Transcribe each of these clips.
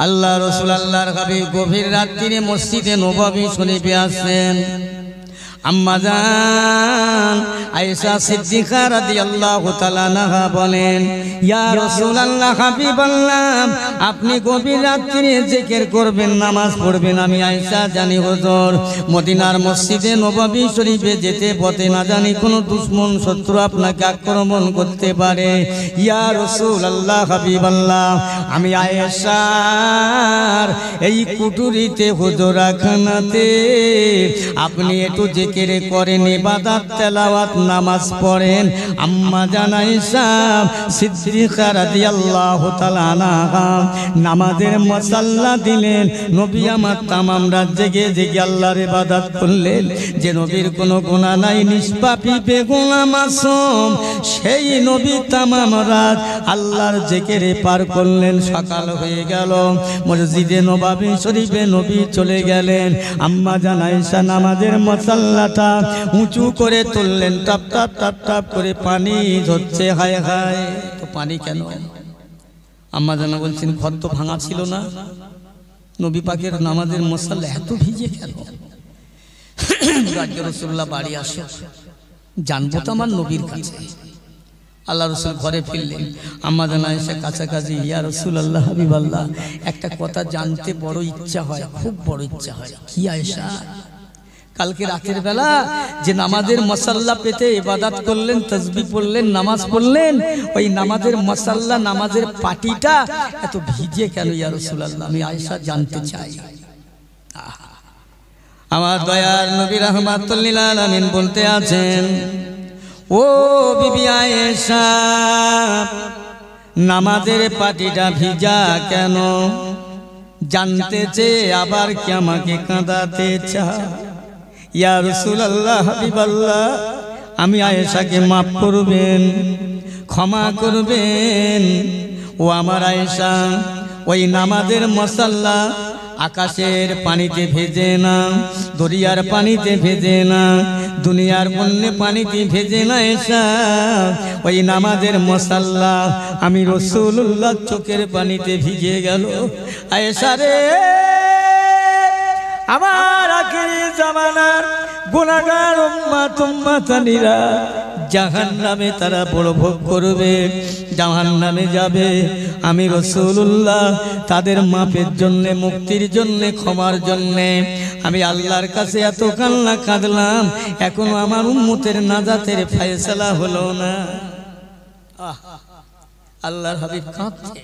আল্লাহ রাসূল আল্লাহর হাবিব গভীর রাত্রিরে মসজিদে নববী শরীফে আসেন। আম্মা জান আয়েশা সিদ্দিকা রাদিয়াল্লাহু তাআলা আনহা বলেন, ইয়া রাসূলুল্লাহ হাবিবাল্লাহ, আপনি গভীর রাত্রিরে জিকির করবেন, নামাজ পড়বেন। আমি আয়েশা জানি হুজুর, মদিনার মসজিদে নববী শরীফে যেতে পথে না জানি কোন দুশমন শত্রু আপনাকে আক্রমণ করতে পারে। ইয়া রাসূলুল্লাহ হাবিবাল্লাহ, আমি আয়েশার এই কুঠুরিতে হুজুরখানাতে আপনি একটু জিকির করেন, ইবাদত তেলাওয়াত নামাজ পড়েন। আম্মা জান আয়েশা সিদ্দিকা রাদিয়াল্লাহু তাআলা আনহা নামাজের মাসাল্লা দিলেন। নবী আমার তামাম রাত জেগে জেগে আল্লাহর ইবাদত করলেন। যে নবীর কোনো গুনাহ নাই, নিষ্পাপী বেগুনাহ মাসুম, সেই নবী তামাম রাত আল্লাহর জিকিরে পার করলেন। সকাল হয়ে গেল, মসজিদে নববী শরীফে নবী চলে গেলেন। আম্মা জান আয়েশা নামাজের মাসাল্লাটা উঁচু করে তুললেন, টপ টপ টপ টপ করে পানি ঝরছে। হায় হায়, তো পানি কেন? আম্মা জানা বলছেন, ঘর তো ভাঙা ছিল না, নবী পাকের নামাজের মাসাল্লা এত ভিজে কেন? রাসূলুল্লাহ বাড়ি আসে, জানবো তো আমার নবীর কাছে। আল্লাহ রাসূল ঘরে ফিরলেন। আম্মা জান আয়েশা কাছাকাছি, ইয়া রাসূলুল্লাহ হাবিবাল্লাহ, একটা কথা জানতে বড় ইচ্ছা হয়, খুব বড় ইচ্ছা হয়। কি আয়েশা? কালকে রাতের বেলা যে নামাজের মাসাল্লা পেতে ইবাদত করলেন, তাসবিহ পড়লেন, নামাজ পড়লেন, ওই নামাজের মাসাল্লা, নামাজের পাটিটা এত ভিজে কেন ইয়া রাসূলুল্লাহ? আমি আয়েশা জানতে চাই। আমার দয়ার নবী রাহমাতুল লিল আলামিন বলতে আছেন, ও বিবি আয়েশা, নামাজের পাটিটা ভিজা কেন জানতে চেয়ে আবার কি আমাকে কাঁদাতে চায়? ইয়া রাসূলুল্লাহ হাবিবাল্লাহ, আমি আয়েশাকে মাফ করবেন, ক্ষমা করবেন। ও আমার আয়েশা, ওই নামাজের মাসাল্লা আকাশের পানিতে ভেজে না, দরিয়ার পানিতে ভেজে না, দুনিয়ার বন্য পানিতে ভেজে না। আয়েশা, ওই নামাজের মাসাল্লা আমি রাসূলুল্লাহ চোখের পানিতে ভিজে গেল। আয়েশা রে, আমার আখিরি জামানার গুনাহগার উম্মতানিরা জাহান্নামে তারা বড় ভোগ করবে, জাহান্নামে যাবে। আমি রাসূলুল্লাহ তাদের মাফের জন্য, মুক্তির জন্য, ক্ষমার জন্য আমি আল্লাহর কাছে এত কান্না কাঁদলাম, এখনো আমার উম্মতের নাজাতের ফয়সালা হলো না। আল্লাহর হাবিব কাঁদছে।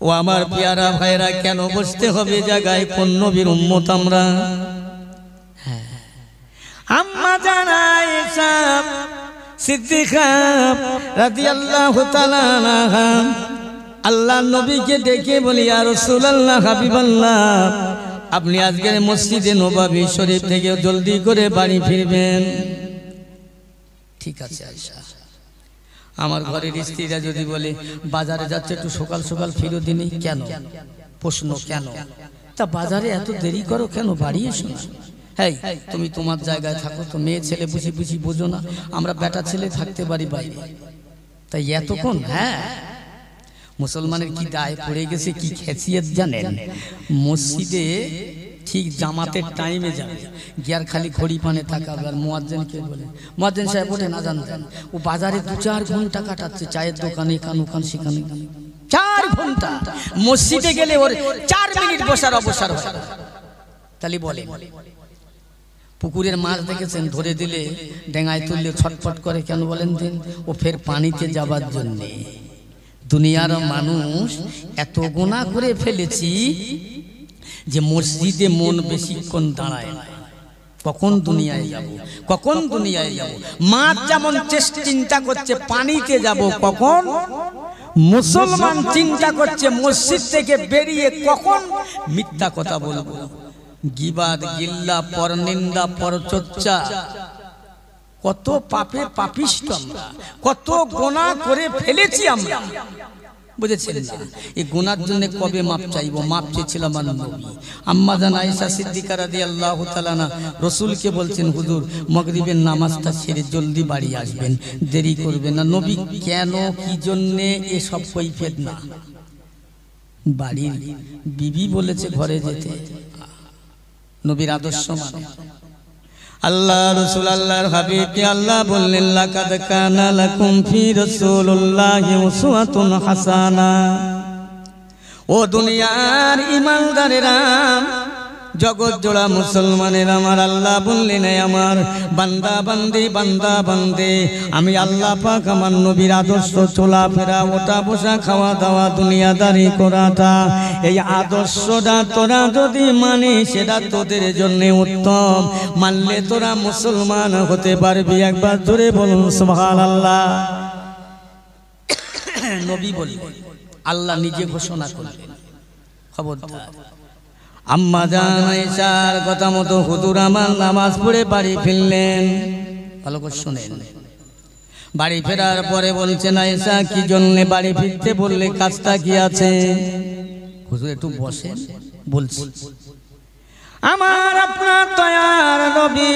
ও আমার পেয়ারা ভাইরা, কেন বসতে হবে জায়গায়? কোন নবীর উম্মত আমরা? আম্মা জান আয়েশা সিদ্দিকা রাদিয়াল্লাহু তাআলা আনহা আল্লাহর নবীকে ডেকে বলি, ইয়া রাসূলুল্লাহ হাবিবাল্লাহ, আপনি আজকের মসজিদে নববী শরীফ থেকে জলদি করে বাড়ি ফিরবেন। ঠিক আছে আয়েশা। আমার ঘরের স্ত্রীরা যদি বলে বাজারে যাচ্ছে, একটু সকাল সকাল ফিরো দিনই, কেন? প্রশ্ন কেন? তা বাজারে এত দেরি করো কেন? বাড়ি এসো না। হ্যাঁ, তুমি তোমার জায়গায় থাকো, তো মেয়ে ছেলে বুঝি বুঝি বোঝো না, আমরা বেটা ছেলে থাকতে পারি বাইরে, তাই এতক্ষণ? হ্যাঁ, মুসলমানের কি দায় পড়ে গেছে, কি খেসিয়ত জানেন? মসজিদে ঠিক জামাতের টাইমে যাবে, গিয়ার খালি ঘড়ি পানে তাকাবে, আর মুয়াজ্জিনকে বলে, মুয়াজ্জিন সাহেব ওঠেন, আজান দেন। ও বাজারে 2-4 ঘন্টা কাটাচ্ছে, চায়ের দোকানে, এখান ওখান সেখানে, 4 ঘন্টা। মসজিদে গেলে ওর 4 মিনিট বসার অবসর হয়। তাহলে বলে, পুকুরের মাছ দেখেছেন, ধরে দিলে ডেঙায় তুললে ছটফট করে, কেন বলেন দিন? ও ফের পানিতে যাবার জন্যে। দুনিয়ার মানুষ এত গুনাহ করে ফেলেছি যে মসজিদে মন বেশিক্ষণ দাঁড়ায় না। কখন দুনিয়ায় যাব, কখন দুনিয়ায় যাব। মাছ যেমন চিন্তা করছে পানিতে যাব কখন, মুসলমান চিন্তা করছে মসজিদ থেকে বেরিয়ে কখন মিথ্যা কথা বলবো, গিবাদ, গিল্লা, পরনিন্দা, পরচর্চা, কত পাপে পাপিষ্ট আমরা, কত গুনাহ করে ফেলেছি আমরা। বুঝেছেন না? এই গুনার জন্য কবে মাপ চাইবো? মাপ চেয়েছিলাম আমার নবী। আম্মা জান আয়েশা সিদ্দিকা রাদিয়াল্লাহু তাআলা আনহা রাসূলকে বলছেন, হুজুর মাগরিবের নামাজটা সেরে জলদি বাড়ি আসবেন, দেরি করবেন না। নবী কেন, কি জন্যে, এসব কৈফিয়ত না। বাড়ির বিবি বলেছে ঘরে যেতে, নবীর আদর্শ মানে। আল্লাহ রাসূল আল্লাহর হাবিবকে আল্লাহ বললেন, লাকাদ কানা লাকুম ফি রাসূলিল্লাহি উসওয়াতুন হাসানা। ও দুনিয়ার ইমানদারেরা, জগৎ জোড়া মুসলমানের আমার আল্লাহ বললেন, আমার বান্দা বান্দি বান্দা বান্দে, আমি আল্লাহ পাক আমার নবীর আদর্শ চলাফেরা, ওঠা বসা, খাওয়া দাওয়া, দুনিয়াদারি করাটা, এই আদর্শটা তোরা যদি মানিস সেটা তোদের জন্য উত্তম। মানলে তোরা মুসলমান হতে পারবি। একবার জোরে বলুন সুবহানাল্লাহ। নবী বললেন, আল্লাহ নিজে ঘোষণা করলেন, খবরদার। আম্মা জান আয়েশার কথা মতো হুজুর আমার নামাজ পড়ে বাড়ি ফিরলেন। ভালো করে শুনেন। বাড়ি ফেরার পরে বলছেন, আয়েশা কি জন্য বাড়ি ফিরতে বললে, কাজটা কি আছে? হুজুর একটু বসেন, বলছি। আমার আপনার দয়ার নবী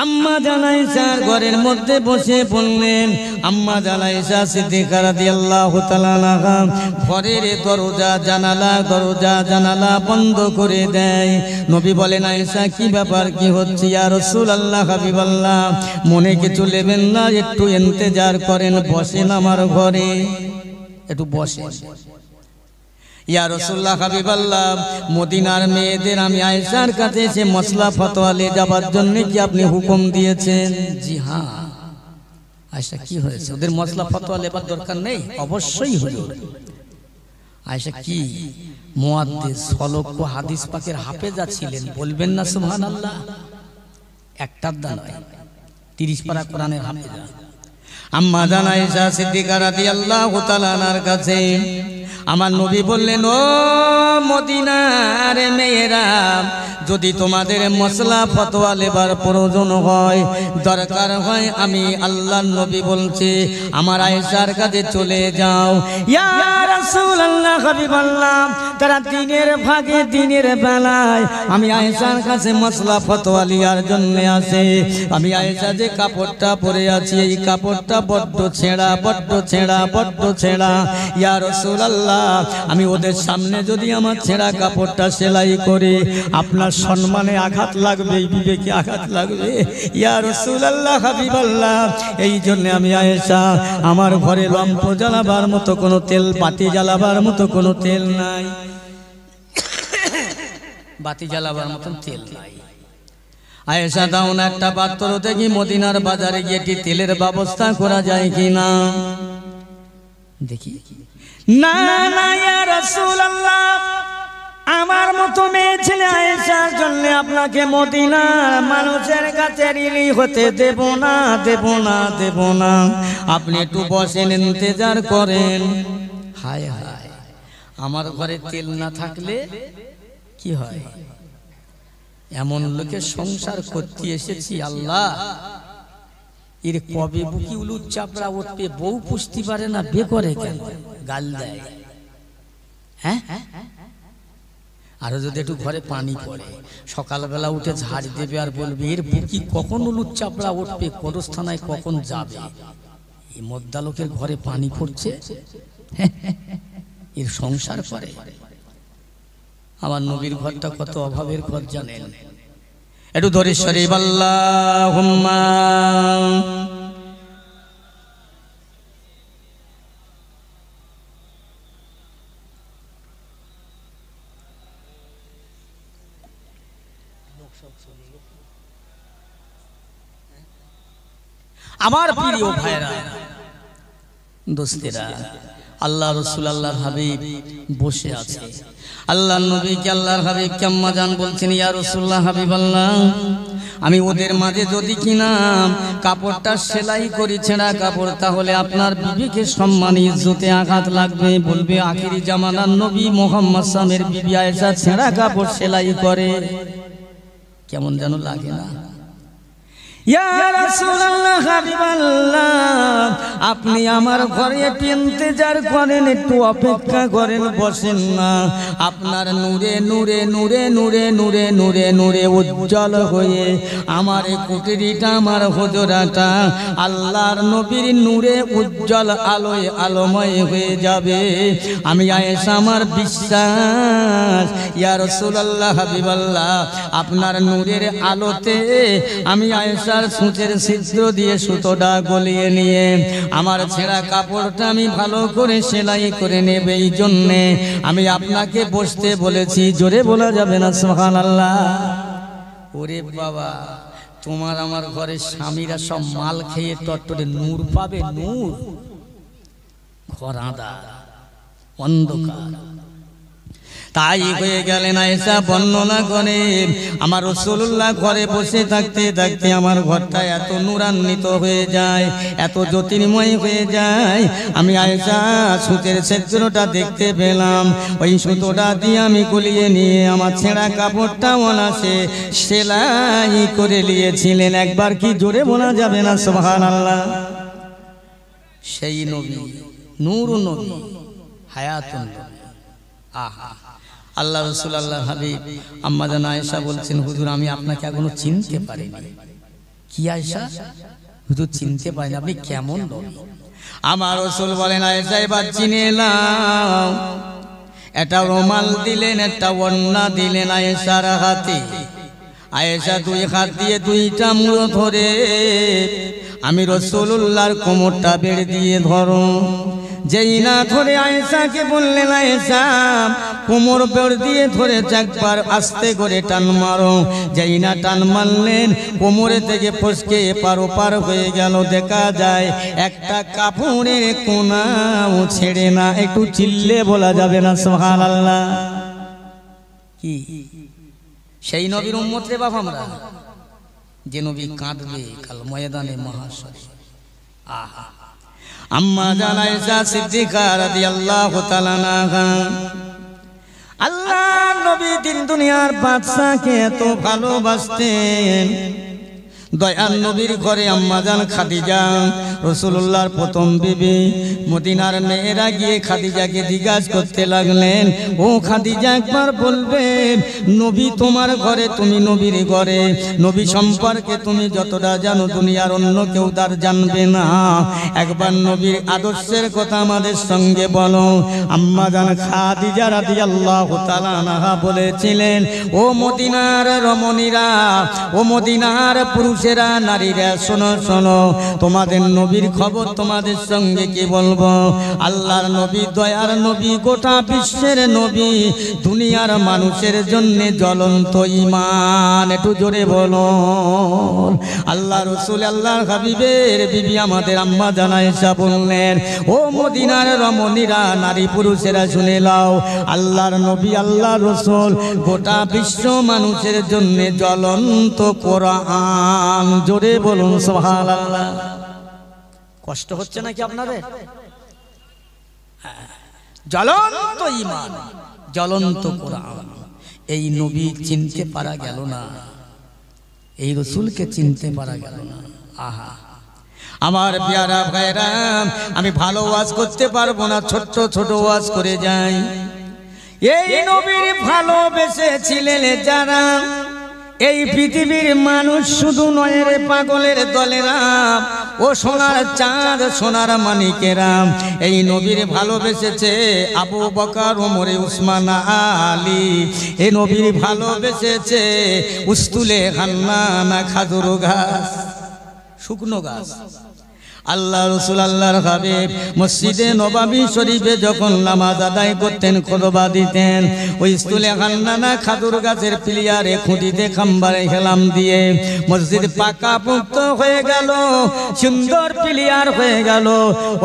আম্মা জান আয়েশার ঘরের মধ্যে বসে বললেন, আম্মা জান আয়েশা সিদ্দিকা রাদিয়াল্লাহু তাআলা আনহা ঘরের দরজা জানালা বন্ধ করে দেয়। নবী বলেন, আয়েশা কি ব্যাপার, কি হচ্ছে? ইয়া রাসূলুল্লাহ, হাবিবাল্লাহ, মনে কিছু নেবেন না, একটু ইন্তজার করেন, বসেন আমার ঘরে, একটু বসেন। ইয়া রাসূলুল্লাহ, হাবিবাল্লাহ, মদিনার মেয়েদের আমি আয়েশার কাছে এসে মসলা ফতোয়া নিয়ে যাবার জন্য কি আপনি হুকুম দিয়েছেন? জি হ্যাঁ। আয়েশা কি হয়েছে? ওদের মসলা ফতোয়া নেবার দরকার নেই? অবশ্যই হলো। আয়েশা কি মুহাদ্দিস, ফলক ও হাদিস পাকের হাফেজা ছিলেন, বলবেন না সুবহানাল্লাহ? একটার দা নয়, 30 পারা কোরআনের হাফেজা। আম্মা জান আয়েশা সিদ্দিকা রাদিয়াল্লাহু তাআলা আনহার কাছে আমার নবী বললেন, ও মদিনার মেয়েরা, যদি তোমাদের মসলা ফতোয়া লেবার প্রয়োজন হয়, দরকার হয়, আমি আল্লাহর নবী বলছি, আমার আয়েশার কাছে চলে যাও। ইয়া রাসূলুল্লাহ, হাবিবাল্লাহ, তারা দিনের ভাগে দিনের বেলায় আমি আয়েশার কাছে মসলা ফতোয়া লিয়ার জন্য আসে। আমি আয়েশা যে কাপড়টা পরে আছি, এই কাপড়টা বড্ড ছেঁড়া, বড্ড ছেঁড়া, বড্ড ছেঁড়া। ইয়া রাসূলুল্লাহ, আমি ওদের সামনে যদি আমার ছেঁড়া কাপড়টা সেলাই করে, আপনার সম্মানে আঘাত লাগবে, বিবেকে আঘাত লাগবে। ইয়া রাসূলুল্লাহ, হাবিবাল্লাহ, এই জন্য আমি আয়েশা, আমার ঘরে লম্প জ্বালাবার মতো কোনো তেল, বাতি জ্বালাবার মতো কোনো তেল নাই, বাতি জ্বালাবার মতন তেল নাই। আয়েশা, দাও না একটা পাত্র, দেখি মদিনার বাজারে গিয়ে তেলের ব্যবস্থা করা যায় কিনা, দেখি। না না ইয়া রাসূলুল্লাহ, আমার মতো মেয়ে ছেলে আয়েশার জন্য আপনাকে মদিনার মানুষের কাছে রিলি হতে দেব না, দেব না, দেব না। আপনি একটু বসেন, ইন্তজার করেন। হায় হায়, আমার ঘরে তেল না থাকলে কি হয়? এমন লোকের সংসার করতে এসেছি, আল্লাহ, এর কবে বুকি উলুর চাপড়া উঠবে, বউ পুষতে পারে না, বে করে কেন? গাল দেয়। হ্যাঁ, আরো যদি একটু ঘরে পানি পড়ে, সকালবেলা উঠে ঝাড় দেবে আর বলবে, এর বুকি কখন উলুর চাপড়া উঠবে, কবরস্থানায় কখন যাবে? এই মদ্দা লোকের ঘরে পানি পড়ছে, এর সংসার করে। আমার নবীর ঘরটা কত অভাবের ঘর জানেন? একটু ধরে শরীফ আল্লাহুম্মা। আমার প্রিয় ভাইরা, দোস্তেরা, আল্লাহ রাসূল আল্লাহর হাবিব বসে আছে। আল্লাহর নবীকে আল্লাহর হাবিব আম্মা জান বলছেন, ইয়া রাসূলুল্লাহ, হাবিবাল্লাহ, আমি ওদের মাঝে যদি কিনা কাপড়টা সেলাই করি, ছেঁড়া কাপড়, তাহলে আপনার বিবিকে সম্মান ইজ্জতে আঘাত লাগবে। বলবে, আখিরি জামানার নবী মুহাম্মদ সাল্লাল্লাহু আলাইহি ওয়াসাল্লামের বিবি আয়েশা ছেঁড়া কাপড় সেলাই করে, কেমন যেন লাগে না? ইয়া রাসূলুল্লাহ হাবিবাল্লাহ, আপনি আমার ঘরে একটু ইন্তজার করেন, একটু অপেক্ষা করেন, বসেন না। আপনার নূরে নূরে নূরে নূরে নূরে নূরে নূরে উজ্জ্বল হয়ে আমার কুটিরিটা, আমার হুজরাটা আল্লাহর নবীর নূরে উজ্জ্বল আলোয় আলোময় হয়ে যাবে। আমি আয়েশা, আমার বিশ্বাস ইয়া রাসূলুল্লাহ হাবিবাল্লাহ, আপনার নূরের আলোতে আমি আয়েশা সূচের ছিদ্র দিয়ে সুতোটা গলিয়ে নিয়ে আমার ছেঁড়া কাপড়টা আমি ভালো করে সেলাই করে নেব। এই জন্যে আমি আপনাকে বসতে বলেছি। জোরে বলা যাবে না সুবহানাল্লাহ? ওরে বাবা, তোমার আমার ঘরের স্বামীরা সব মাল খেয়ে টটটরে নূর পাবে, নূর। ঘর আঁধা, অন্ধকার। তাই হয়ে গেলেন আয়েশা বর্ণনা করে, আমার রাসূলুল্লাহ ঘরে বসে থাকতে থাকতে আমার ঘরটা এত নূরান্বিত হয়ে যায়, এত জ্যোতির্ময় হয়ে যায়। আমি আয়েশা সুতের ছিদ্রটা দেখতে পেলাম, ওই সুতোটা দিয়ে আমি গলিয়ে নিয়ে আমার ছেঁড়া কাপড়টা অনাসে সেলাই করে নিয়েছিলেন। একবার কি জোরে বলা যাবে না সুবহানাল্লাহ? সেই নবী, নূর নবী, হায়াতুন নবী। আহা, আল্লাহ রাসূল, আল্লাহ হাবিব আম্মা জান আয়েশা বলছেন, হুজুর আমি আপনাকে এখনো চিনতে পারিনি। কি আয়েশা? হুজুর চিনতে পারিনি, আপনি কেমন নবী? আমার রাসূল বলেন, আয়েশা এবার চিনে নাও। একটা রুমাল দিলেন, একটা ওড়না দিলেন আয়েশার হাতে। আয়েশা দুই হাত দিয়ে দুইটা মুড়ো ধরে আমি রাসূলুল্লাহর কোমরটা বেড়ে দিয়ে ধরো। যেই না ধরে আয়েশাকে বললেন, আয়েশা কোমর বেড় দিয়ে ধরে একবার আস্তে করে টান মারো। যেই না টান মারলেন, কোমরে থেকে ফসকে এপার ওপার হয়ে গেল। দেখা যায় একটা কাপড়ের কোনাও ছেড়ে না। একটু চিল্লে বলা যাবে না সুবহানাল্লাহ? কি সেই নবীর উম্মত রে বাবা আমরা, যে নবী কাঁদবে কাল ময়দানে মাহশরে। আহা, আম্মা জান আয়েশা সিদ্দিকা রাদিয়াল্লাহু তাআলা আনহা, আল্লাহর নবী দিন দুনিয়ার বাদশাকে এত ভালোবাসতেন। দয়াল নবীর ঘরে আম্মা জান খাদিজা, রাসূলুল্লাহর প্রথম বিবি, মদিনার মেয়েরা গিয়ে খাদিজাকে জিজ্ঞাসা করতে লাগলেন, ও খাদিজা একবার বলবেন নবী তোমার ঘরে, তুমি নবীর ঘরে, নবী সম্পর্কে তুমি যতটা জানো দুনিয়ার অন্য কেউ তার জানবে না। একবার নবীর আদর্শের কথা আমাদের সঙ্গে বলো। আম্মা জান খাদিজা রাদিয়াল্লাহু তাআলা আনহা বলেছিলেন, ও মদিনার রমণীরা, ও মদিনার পুরুষেরা, নারীরা, শোনো শোনো, তোমাদের নবীর খবর তোমাদের সঙ্গে কি বলবো। আল্লাহর নবী, দয়ার নবী, গোটা বিশ্বের নবী, দুনিয়ার মানুষের জন্য জ্বলন্ত ঈমান। একটু জোরে বলো। আল্লাহ রাসূল, আল্লাহর হাবিবের বিবি আমাদের আম্মা জান আয়েশা বললেন, ও মদিনার রমণীরা, নারী পুরুষেরা শুনে নাও, আল্লাহর নবী, আল্লাহর রাসূল গোটা বিশ্ব মানুষের জন্য জ্বলন্ত কোরআন। জোরে বলুন সুবহানাল্লাহ। কষ্ট হচ্ছে নাকি আপনাদের? জ্বলন্ত ঈমান, জ্বলন্ত কোরআন। এই নবী চিনতে পারা গেল না, এই রাসূলকে চিনতে পারা গেল না। আহা, আমার প্যারা ভাইরা, আমি ভালো ওয়াজ করতে পারবো না, ছোট ছোট ওয়াজ করে যাই। এই নবীর ভালোবেসেছিলেন যারা, এই পৃথিবীর মানুষ শুধু নয় রে পাগলের দলেরা, ও সোনার চাঁদ সোনার মানিকেরা, এই নবীর ভালোবেসেছে আবু বকর, ওমর, উসমান, আলী। এই নবীর ভালোবেসেছে উস্তুলে হান্নানা, খাজুর গাছ, শুকনো গাছ। আল্লাহ রাসূল, আল্লাহর হাবিব মসজিদে নববী শরীফে যখন নামাজ আদায় করতেন, খুতবা দিতেন, ওই ইস্তুলে হান্নানা খাজুর গাছের পিলিয়ারে খুঁটিতে খাম্বারে হেলাম দিয়ে মসজিদ পাকা পুক্ত হয়ে গেল, সুন্দর পিলিয়ার হয়ে গেল।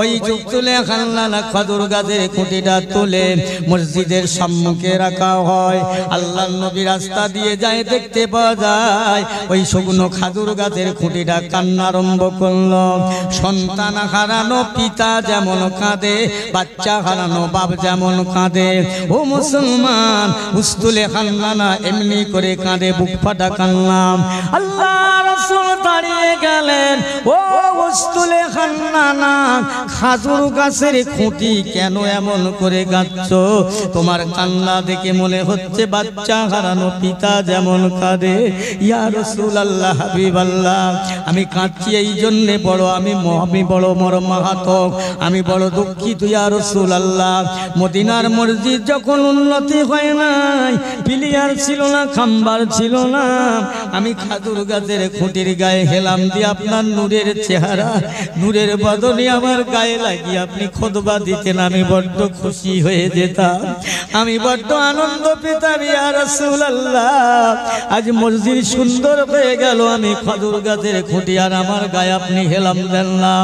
ওই ইস্তুলে হান্নানা খাজুর গাছের খুঁটিটা তুলে মসজিদের সম্মুখে রাখা হয়। আল্লাহর নবী রাস্তা দিয়ে যায়, দেখতে পাওয়া যায় ওই শুকনো খাজুর গাছের খুঁটিটা কান্না আরম্ভ করলো। সন্তান হারানো পিতা যেমন কাঁদে, বাচ্চা হারানো বাপ যেমন কাঁদে, ও মুসলমান, উস্তুলে হান্নানা এমনি করে কাঁদে, বুক ফাটা কান্না। আল্লাহ রাসূল দাঁড়িয়ে বলে গেলেন, ও উস্তুলে খান্নানা, খাজুর গাছের খুঁটি কেন এমন করে গাচ্ছ? তোমার কান্না দেখে মনে হচ্ছে বাচ্চা হারানো পিতা যেমন কাঁদে। ইয়া রাসূলুল্লাহ, হাবিবাল্লাহ, আমি কাঁদছি এই জন্যে, আমি বড় মর্মাহত, আমি বড় দুঃখিত ইয়া রাসূলুল্লাহ। মদিনার মসজিদ যখন উন্নতি হয় নাই, পিলিয়ার ছিল না, খাম্বার ছিল না, আমি খাজুর গাছের খুঁটির গায়ে হেলাম দিয়ে আপনার নূরের চেহারা, নূরের বদনে আমার গায়ে লাগিয়ে আপনি খুতবা দিতেন, আমি বড্ড খুশি হয়ে যেতাম, আমি বড্ড আনন্দ পেতাম ইয়া রাসূলুল্লাহ। আজ মসজিদ সুন্দর হয়ে গেল, আমি খাজুর গাছের খুঁটি আর আমার গায়ে আপনি হেলাম দেন না,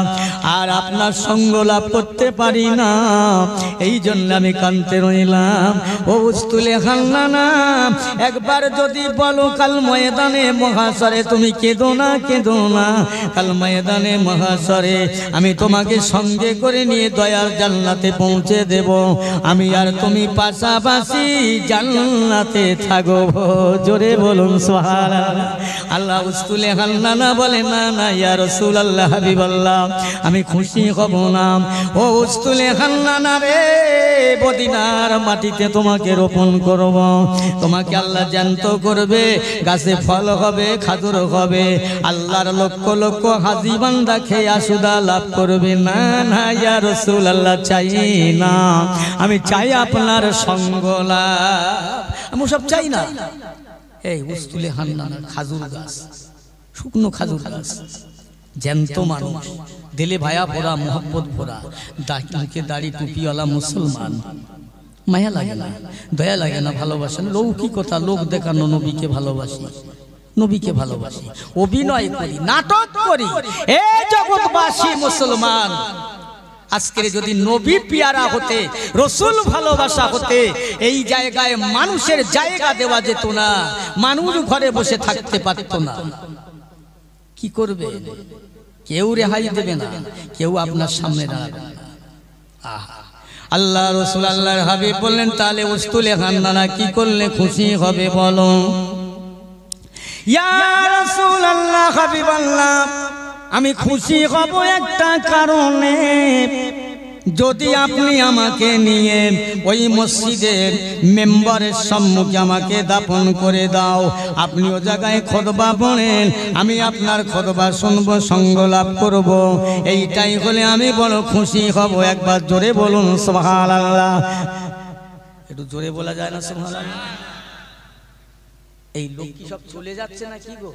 আর আপনার সঙ্গ লাভ করতে পারি না, এই জন্য আমি কাঁদতে রইলাম। ও উস্তুলে খান্নানা, একবার যদি বলো কাল ময়দানে মহাশরে তুমি কেঁদো না, কেঁদো না, কাল ময়দানে মহাশরে আমি তোমাকে সঙ্গে করে নিয়ে দয়ার জান্নাতে পৌঁছে দেব, আমি আর তুমি পাশাপাশি জান্নাতে থাকবো। জোরে বলুন সুবহানাল্লাহ। আল্লাহ উস্তুলে খান্নানা বলে, না না ইয়া রাসূলুল্লাহ, হাবিবাল্লাহ, আমি খুশি হব না। ও উস্তুলে খান্নানা রে, মদিনার মাটিতে তোমাকে রোপণ করব, তোমাকে আল্লাহ জ্যান্ত করবে, গাছে ফল হবে, খাজুর হবে, আল্লাহর লক্ষ লক্ষ হাজি বান্দা খেয়ে আসুদা লাভ করবে। না না ইয়া রাসূলুল্লাহ, চাই না, আমি চাই আপনার সঙ্গ লাভ, আমি সব চাই না। এই উস্তুলে খান্নানা খাজুর গাছ, শুকনো খাজুর গাছ, জ্যান্ত মানুষ, দিলে ভায়া ভরা, মোহব্বত ভরা, মুখে দাড়ি টুপিওয়ালা মুসলমান, মায়া লাগে না, দয়া লাগে না, ভালোবাসে না, লৌকিকতা, লোক দেখানো, নবীকে ভালোবাসি, নবীকে ভালোবাসি, অভিনয় করি, নাটক করি, এ জগৎবাসী মুসলমান। আজকের যদি নবী পিয়ারা হতে, রসুল ভালোবাসা হতে, এই জায়গায় মানুষের জায়গা দেওয়া যেত না, মানুষ ঘরে বসে থাকতে পারত না। কি করবে? কেউ রেহাই দেবে না, কেউ আপনার সামনে দাঁড়াবে না। আল্লাহ রাসূল আল্লাহর হাবিব বললেন, তাহলে উস্তুলে খান্নানা কি করলে খুশি হবে বলো? ইয়া রাসূলুল্লাহ, হাবিবাল্লাহ, আমি খুশি হব একটা কারণে, যদি আপনি আমাকে নিয়ে ওই মসজিদের মেম্বারের সম্মুখে আমাকে দাফন করে দাও, আপনি ও জায়গায় খুতবা পড়েন, আমি আপনার খুতবা শুনবো, সঙ্গ লাভ করব, এইটাই হলে আমি বড় খুশি হব। একবার জোরে বলুন সুবহানাল্লাহ। একটু জোরে বলা যায় না সুবহানাল্লাহ? এই লোক কি সব চলে যাচ্ছে না কি গো?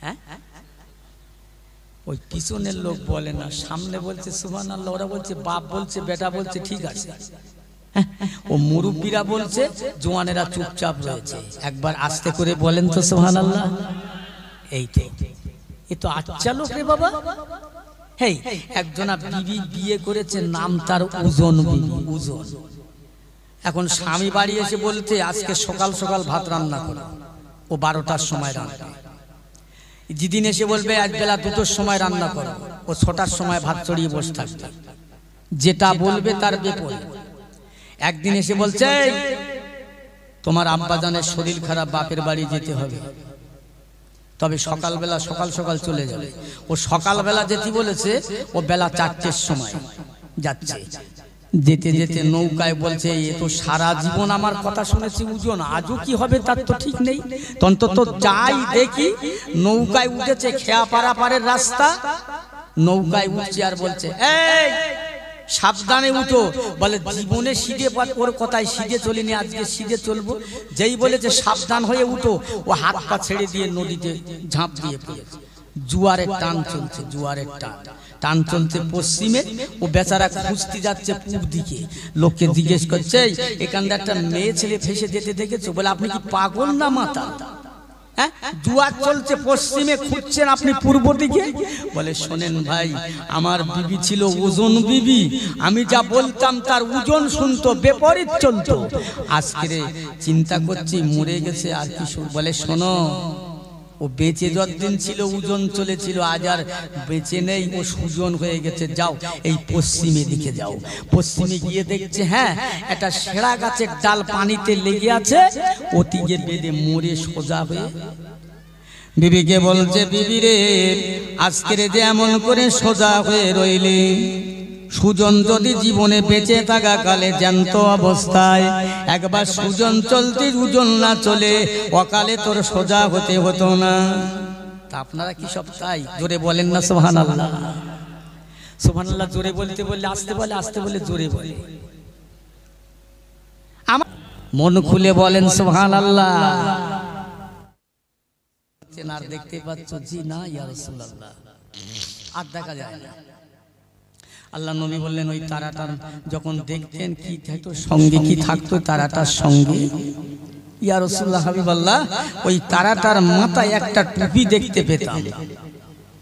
হ্যাঁ, ওই পিছনের লোক বলে না, সামনে বলছে সুবহানাল্লাহ, ওরা বলছে বাপ বলছে, বেটা বলছে, ঠিক আছে, ও মুরব্বীরা বলছে, জওয়ানেরা চুপচাপ রয়েছে। একবার আস্তে করে বলেন তো সুবহানাল্লাহ। এই তো, এ তো আচ্ছা লোক রে বাবা। হেই, একজনা বিবি বিয়ে করেছে, নাম তার উজন বিবি, উজন। এখন স্বামী বাড়ি এসে বলতে, আজকে সকাল সকাল ভাত রান্না করো, ও 12টার সময় রান্না। যেদিন এসে বলবে আজ বেলা 2টোর সময় রান্না করো, ও 6টার সময় ভাত চড়িয়ে বসে থাকবে, যেটা বলবে তার বিপরীত। একদিন এসে বলছে, তোমার আব্বাজানের শরীর খারাপ, বাপের বাড়ি যেতে হবে, তবে সকালবেলা সকাল সকাল চলে যাবে। ও সকালবেলা যেতে বলেছে, ও বেলা 4টের সময় যাচ্ছে। যেতে যেতে নৌকায় বলছে, এ তো সারা জীবন আমার কথা শুনেছি উজন, আজও কি হবে তার তো ঠিক নেই। অন্তত যাই দেখি, নৌকায় উঠেছে, খেয়া পারাপারের রাস্তা, নৌকায় উঠছে আর বলছে, এই সাবধানে উঠো। বলে জীবনে সিধে, ওর কথায় সিধে চলিনি, আজকে সিধে চলবো। যেই বলেছে সাবধান হয়ে উঠো, ও হাত পা ছেড়ে দিয়ে নদীতে ঝাঁপ দিয়ে পড়েছে। জুয়ারের টান চলছে, জুয়ারের টান চলছে পশ্চিমে, ও বেচারা খুঁজতে যাচ্ছে পূব দিকে। লোককে জিজ্ঞেস করছে, এখানটা একটা মেয়ে ছেলে ফেসে যেতে দেখেছো? বলে আপনি কি পাগল না মাতা? হ্যাঁ, জুয়ার চলছে পশ্চিমে, খুঁজছেন আপনি পূর্ব দিকে? বলে শোনেন ভাই, আমার বিবি ছিল ওজন বিবি, আমি যা বলতাম তার ওজন শুনতো, বিপরীত চলতো। আজকে চিন্তা করছি মরে গেছে আর কি। বলে শোনো, ও বেঁচে যতদিন ছিল ওজন চলেছিল, আজ আর বেঁচে নেই, ও সুজন হয়ে গেছে। যাও এই পশ্চিমে দিকে যাও। পশ্চিমে গিয়ে দেখছে, হ্যাঁ, একটা সেরা গাছের ডাল পানিতে লেগে আছে, ওটিকে বেঁধে মরে সোজা হয়ে বিবিকে বলছে, বিবি রে, আজকের যে এমন করে সোজা হয়ে রইলি, সুজন যদি জীবনে বেঁচে থাকা কালে জ্যান্ত অবস্থায় একবার সুজন চলতি ওজন না চলে অকালে তোর সোজা হতে হতো না। তা আপনারা কি সব তাই? জোরে বলেন না সুবহানাল্লাহ। সুবহানাল্লাহ জোরে বলতে বললে আস্তে বলে, আস্তে বলে জোরে বলে। আমার মন খুলে বলেন সুবহানাল্লাহ। আর দেখতে পাচ্ছ? জি না ইয়া রাসূলুল্লাহ, আর দেখা যায় না। আল্লাহ নবী বললেন, ওই তারাটার যখন দেখতেন কি থাকতো সঙ্গে, কি থাকতো তারাটার সঙ্গে? ইয়া রাসূলুল্লাহ হাবিবাল্লাহ, ওই তারাটার মাথায় একটা টুপি দেখতে পেতাম,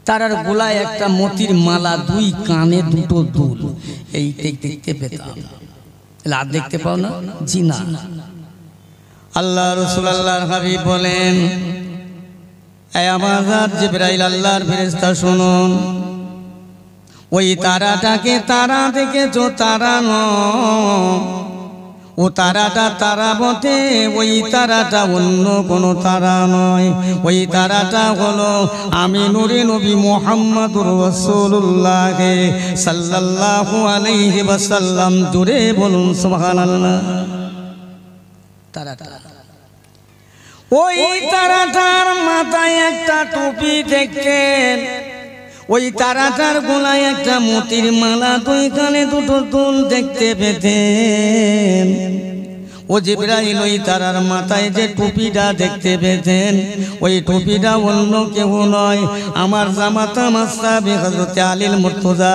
তারার গলায় একটা মতির মালা, দুই কানে দুটো দুল, এই দেখতে পেতাম। আর দেখতে পাও না? জি না। আল্লাহ রাসূল আল্লাহর হাবিব বলেন, এই আমার জিবরাইল আল্লাহর ফেরেশতা শুনুন, ওই তারাটাকে তারা দেখেছো তারা নয়, ও তারাটা তারা বটে, ওই তারাটা অন্য কোনো তারা নয়। ওই তারাটা হলো আমি নূরে নবী মুহাম্মদুর রাসূলুল্লাহ সাল্লাল্লাহু আলাইহি ওয়াসাল্লাম। জোরে বলুন সুবহানাল্লাহ। তারাটা, ওই তারাটার মাথায় একটা টুপি দেখতেন, ওই তারাটার গলায় একটা মতির মালা, দুই কানে দুটো দুল দেখতে পেতেন। ও জিবরাইল, ওই তারার মাথায় যে টুপিটা দেখতে পেতেন, ওই টুপিটা অন্য কেউ নয়, আমার জামাতা মাসহাবে হযরত আলীল মুর্তজা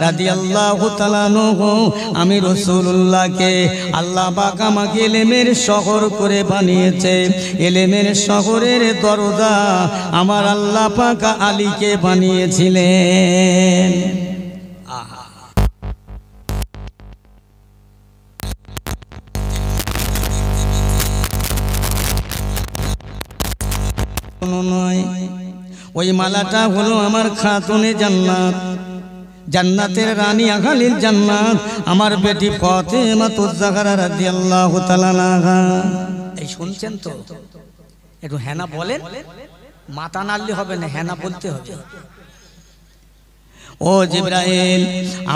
রাদিয়াল্লাহু তাআলা আনহু। আমি রাসূলুল্লাহকে আল্লাহ পাক আমাকে ইলমের শহর করে বানিয়েছে, ইলমের শহরের দরজা আমার আল্লাহ পাক আলীকে বানিয়েছিলেন। নয়, ওই মালাটা হলো আমার খাতুনে জান্নাত, জান্নাতের রানী আখালিল জান্নাত, আমার বেটি ফাতেমাতুজ জাহরা রাদিয়াল্লাহু তাআলা আনহা। এই শুনছেন তো? একটু হ্যাঁ বলেন, মাথা নাড়লে হবে না, হ্যাঁ বলতে হবে। ও জিবরাইল,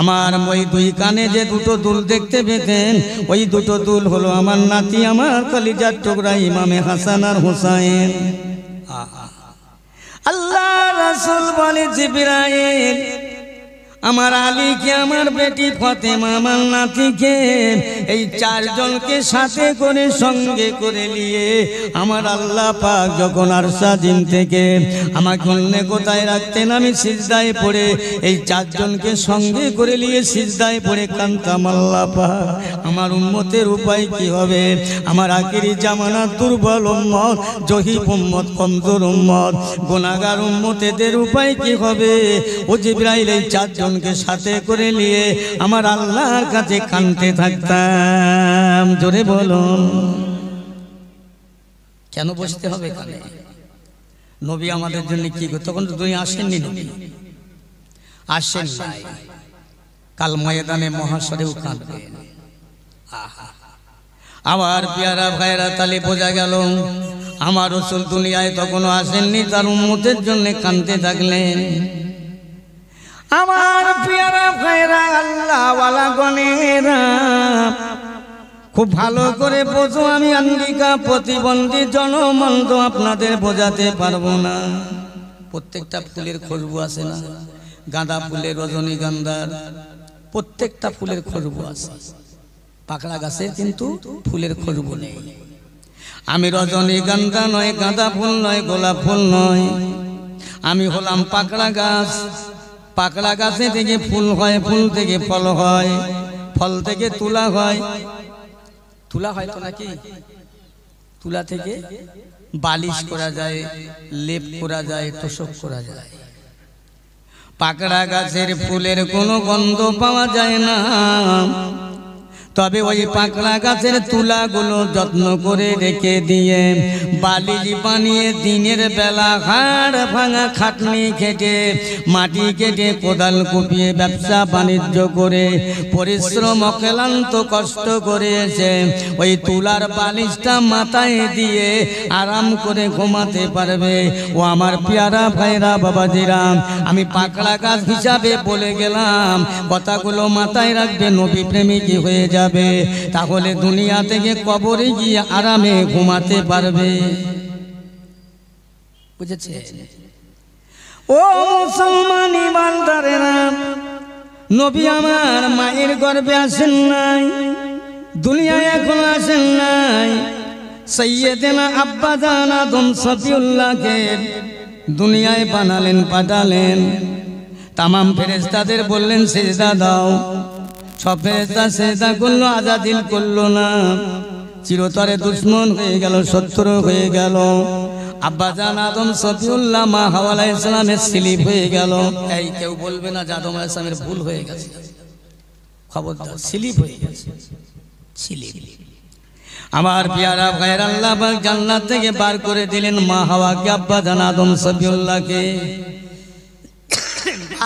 আমার ওই দুই কানে যে দুটো দুল দেখতে পেতেন, ওই দুটো দুল হলো আমার নাতি, আমার কলিজার টুকরা ইমামে হাসান আর হুসাইন। আল্লাহ রাসূল বলে, জিবরাইল, আমার আলীকে, আমার বেটি ফাতেমা, আমার নাতিকে, এই চারজনকে সাথে করে সঙ্গে করে নিয়ে আমার আল্লাহ পাক যখন আরশাদিন থেকে আমাকে অন্য কোথায় রাখতেন, আমি সিজদায় পড়ে এই চারজনকে সঙ্গে করে নিয়ে সিজদায় পড়ে কাঁদতাম, আল্লাহ পাক আমার উম্মতের উপায় কি হবে? আমার আখিরি জামানার দুর্বল উম্মত, জহিব উম্মত, কমজোর উম্মত, গুনাহগার উম্মতেদের উপায় কি হবে? ও জিবরাইল, এই চারজনকে সাথে করে নিয়ে আমার আল্লাহর কাছে কাঁদতে থাকতাম। জোরে বলুন। কেন বসতে হবে কানে? নবী আমাদের জন্য কি করতে? তখন তো দুই আসেননি, নবী আসেন নাই, কাল ময়দানে মহাশরেও কাঁদবেন। আমার পেয়ারা ভাইরা, তালে বোঝা গেল আমার রাসূল দুনিয়ায় তখনও আসেননি, তার উম্মতের জন্য কাঁদতে থাকলেন। আমার পেয়ারা ভাইরা, আল্লাহ ওয়ালা গণেরা, খুব ভালো করে বোঝো, আমি আন্দিকা প্রতিবন্ধী জনমন্দ আপনাদের বোঝাতে পারবো না। প্রত্যেকটা ফুলের খুশবু আছে না? গাঁদা ফুলের, রজনীগন্ধার, প্রত্যেকটা ফুলের খুশবু আছে। পাকড়া গাছের কিন্তু ফুলের খুশবু নেই। আমি রজনীগন্ধা নয়, গাঁদা ফুল নয়, গোলাপ ফুল নয়, আমি হলাম পাকড়া গাছ। পাকড়া গাছে থেকে ফুল হয়, ফুল থেকে ফল হয়, ফল থেকে তুলা হয়, তুলা হয় তো নাকি? তুলা থেকে বালিশ করা যায়, লেপ করা যায়, তোষক করা যায়। পাকড়া গাছের ফুলের কোনো গন্ধ পাওয়া যায় না, তবে ওই পাকড়া গাছের তুলাগুলো যত্ন করে রেখে দিয়ে বালি বানিয়ে দিনের বেলা হাড় ভাঙা খাটনি খেটে মাটি কেটে কোদাল কুপিয়ে ব্যবসা বাণিজ্য করে পরিশ্রম অক্লান্ত কষ্ট করে এসে ওই তুলার বালিশটা মাথায় দিয়ে আরাম করে ঘুমাতে পারবে। ও আমার পেয়ারা ভাইরা বাবাজিরা, আমি পাকড়া গাছ হিসাবে বলে গেলাম, কথাগুলো মাথায় রাখবে, নবী প্রেমিকই হয়ে যাবে, তাহলে দুনিয়া থেকে কবরে গিয়ে আরামে ঘুমাতে পারবে। বুঝেছে? ও মুসলমান ইমানদারেরা, নবী আমার মায়ের গর্ভে আসেন নাই, দুনিয়ায় এখন আসেন নাই। সৈয়দনা আব্বাজান আদম সফিউল্লাহকে দুনিয়ায় বানালেন, পাঠালেন। তামাম ফেরেশতাদের বললেন সেজদা দাও, সব ফেরেশতা সেজদা করলো, আজাদিল করলো না। চিরতরে দুশ্মন হয়ে গেল, শত্রু হয়ে গেল। আব্বাজান আদম সফিউল্লাহ মা হাওয়া আলাইহিস সালামের স্লিপ হয়ে গেল। এই কেউ বলবে না যে আদম আলাইহিস সালামের ভুল হয়ে গেছে, খবরদার, স্লিপ হয়ে গেছে, স্লিপ। আমার পেয়ারা ভাইয়ের আল্লাহ পাক জান্নাত থেকে বার করে দিলেন মা হাওয়াকে, আব্বাজান আদম সফিউল্লাহকে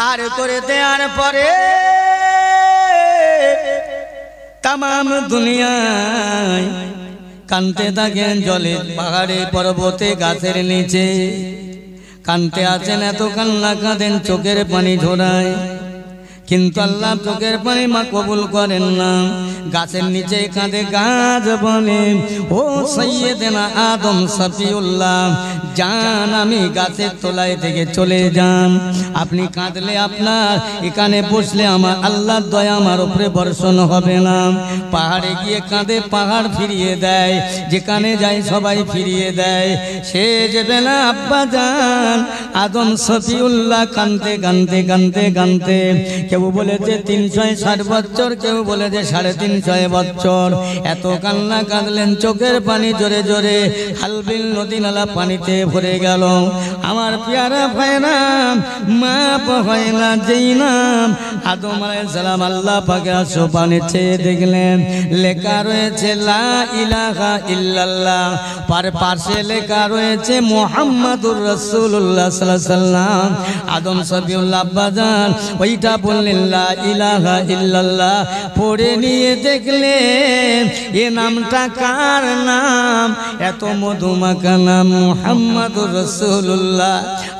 আর করে দেওয়ার পরে তামাম দুনিয়ায় কানতে থাকেন, জলে পাহাড়ে পর্বতে গাছের নিচে কানতে আছেন, এত কান্না কাঁদেন, চোখের পানি ঝরায়, কিন্তু আল্লাহ চোখের পানি মা কবুল করেন না। গাছের নিচে কাঁদে গাছ বলে, ও সৈয়দনা আদম সফিউল্লাহ, জান আমি গাছের তলায় থেকে চলে যান, আপনি কাঁদলে আপনার এখানে বসলে আমার আল্লাহর দয়া আমার উপরে বর্ষণ হবে না। পাহাড়ে গিয়ে কাঁদে, পাহাড় ফিরিয়ে দেয়, যেখানে যায় সবাই ফিরিয়ে দেয়। সে যে বেলা আব্বা জান আদম সফিউল্লাহ কাঁদতে কাঁদতে কাঁদতে কাঁদতে, কেউ বলেছে 360 বছর, কেউ বলেছে 350 বছর, এত কান্না কাঁদলেন, চোখের পানি জোরে জোরে হালবিল নদী নালা পানিতে ভরে গেল। আমার পেয়ারা ভাইরা, মাপ হয় না যেই নাম আদম আলাইহিস সালাম আল্লাহ পাকের আসমানে চেয়ে দেখলেন, লেখা রয়েছে লা ইলাহা ইল্লাল্লাহ, পাশে লেখা রয়েছে মুহাম্মাদুর রাসূলুল্লাহ সাল্লাল্লাহু আলাইহি সাল্লাম। আদম সফিউল্লাহ আব্বাজান ওইটা বললেন লা ইলাহা ইল্লাল্লাহ, পড়ে নিয়ে দেখলেন এ নামটা কার নাম, এত মধুমাখা নাম মুহাম্মাদুর রাসূলুল্লাহ।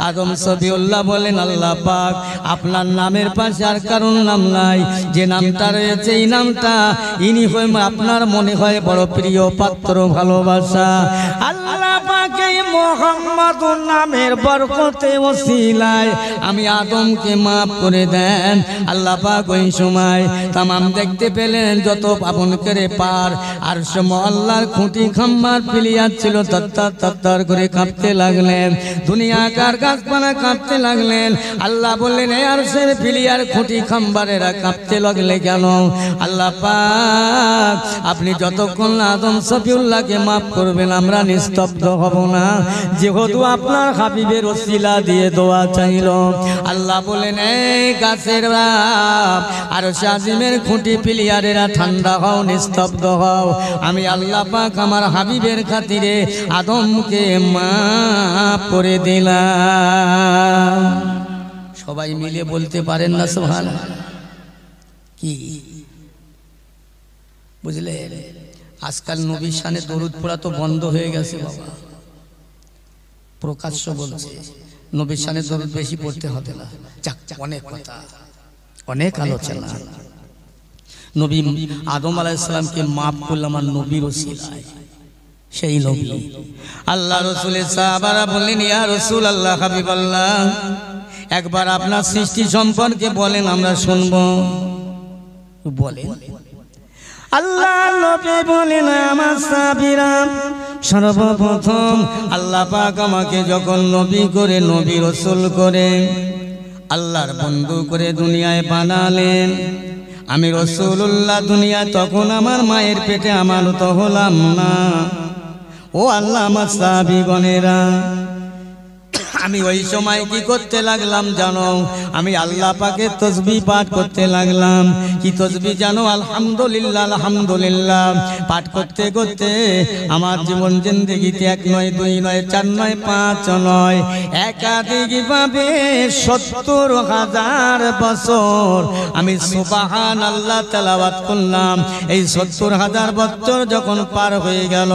আদম সফিউল্লাহ বলেন, আল্লাহ পাক আপনার নামের পাশে আর কারণ নাম নাই, যে নামটা রয়েছে এই নামটা ইনি হয় আপনার মনে হয় বড় প্রিয় পাত্র, ভালোবাসা। আল্লাহ পাক এই মুহাম্মাদুর নামের বরকতে ওসিলায় আমি আদমকে মাফ করে দেন। আল্লাহ পাক ওই সময় তামাম দেখতে পেলেন যত পাবন করে পার আর আল্লাহর খুঁটি খাম্বার পিলিয়ার ছিল, তত্তর তত্তর করে কাঁপতে লাগলেন, দুনিয়াকার গাছপালা কাঁপতে লাগলেন। আল্লাহ বললেন, এ আরশের পিলিয়ার খুঁটি খাম্বারেরা কাঁপতে লাগলে কেন? আল্লাহ পাক আপনি যতক্ষণ আদম সফিউল্লাহকে মাফ করবেন আমরা নিস্তব্ধ হব না, যেহেতু আপনার হাবিবের ওসিলা দিয়ে দোয়া চাইল। আল্লাহ বলেন, এই গাছের আর আজিমের খুঁটি পিলিয়ারেরা ঠান্ডা হও, নিস্তব্ধ হও, আমি আল্লাহ পাক আমার হাবিবের খাতিরে আদমকে মাফ করে দিলাম। সবাই মিলে বলতে পারেন না সুবহানাল্লাহ? কি বুঝলে? আজকাল নবীর শানে দরুদ পড়া তো বন্ধ হয়ে গেছে বাবা, প্রকাশ্য বলছে নবীর শানে দরুদ বেশি পড়তে হবে না। যাক, অনেক কথা, অনেক আলোচনা। নবী আদম আলাইহিস সালামকে মাফ করলাম আমার নবীর ওসিলায়, সেই নবী আল্লাহ রাসূলের সাহাবারা বললেন, ইয়া রাসূলুল্লাহ, হাবিবাল্লাহ, একবার আপনার সৃষ্টি সম্পর্কে বলেন, আমরা শুনব। বলেন। আল্লাহ নবী বলেন, আমার সাহাবীরা, সর্বপ্রথম আল্লাহ পাক আমাকে যখন নবী করে, নবী রাসূল করে, আল্লাহর বন্ধু করে দুনিয়ায় বানালেন, আমি রাসূলুল্লাহ দুনিয়া তখন আমার মায়ের পেটে আমার তো হলাম না। ও আল্লাহ, আমার সাহাবীগণেরা, আমি ওই সময় কি করতে লাগলাম জানো? আমি আল্লাহ পাকের তাসবিহ পাঠ করতে লাগলাম। কি তাসবিহ জানো? আলহামদুলিল্লাহ আলহামদুলিল্লাহ পাঠ করতে করতে আমার জীবন জিন্দেগিতে 1 নয় 2 নয় 4 নয় 5 নয় একাধিক ভাবে 70,000 বছর আমি সুবহানাল্লাহ তেলাওয়াত করলাম। এই 70,000 বছর যখন পার হয়ে গেল,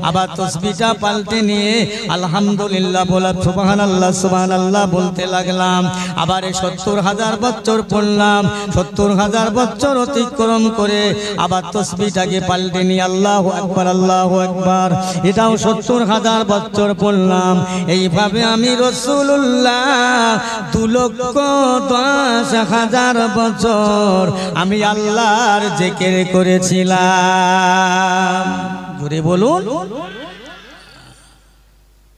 আবার তাসবিহটা পাল্টে নিয়ে আলহামদুলিল্লাহ বলা সুবহানাল্লাহ সুবহানাল্লাহ বলতে লাগলাম। আবার 70,000 বছর পড়লাম। 70,000 বছর অতিক্রম করে আবার তাসবিহটাকে পাল্টে নিয়ে আল্লাহু আকবার আল্লাহু আকবার, এটাও 70,000 বছর পড়লাম। এইভাবে আমি রাসূলুল্লাহ 2,10,000 বছর আমি আল্লাহর জিকির করেছিলাম। জোরে বলুন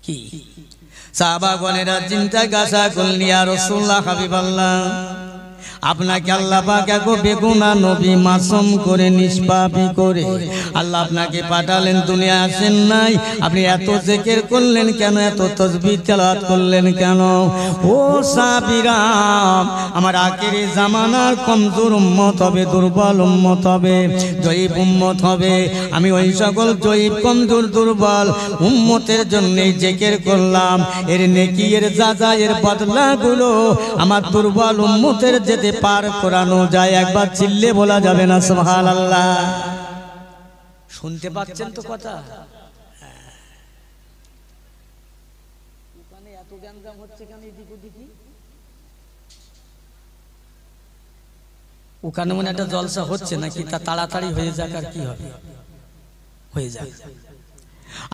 কি? সাহাবাগণেরা চিন্তা গাছা করলেন, ইয়া রাসূলুল্লাহ হাবিবাল্লাহ, আপনাকে আল্লাহ পাক এক বেগুনা নবী মাসুম করে নিষ্পাপী করে আল্লাহ আপনাকে পাঠালেন, দুনিয়া আসেন নাই, আপনি এত জিকির করলেন কেন? এত তাসবিহ তেলাওয়াত করলেন কেন? ও সাহাবীরা, আমার আখিরি জামানার কমজোর উম্মত হবে, দুর্বল উম্মত হবে, জয়ীফ উম্মত হবে। আমি ওই সকল জয়ীফ কমজোর দুর্বল উম্মতের জন্য জিকির করলাম। এর নেকি এর যাজা এর বদলাগুলো আমার দুর্বল উম্মতের যেতে পার করানো যায়। একবার চিল্লে বলা যাবে না সুবহানাল্লাহ? শুনতে পাচ্ছেন তো কথা? ওখানে এত গ্যাঞ্জাম হচ্ছে কেন? এদিক ওদিকে ওখানে মনে একটা জলসা হচ্ছে নাকি? তা তাড়াতাড়ি হয়ে যাক, আর কি হবে, হয়ে যাক।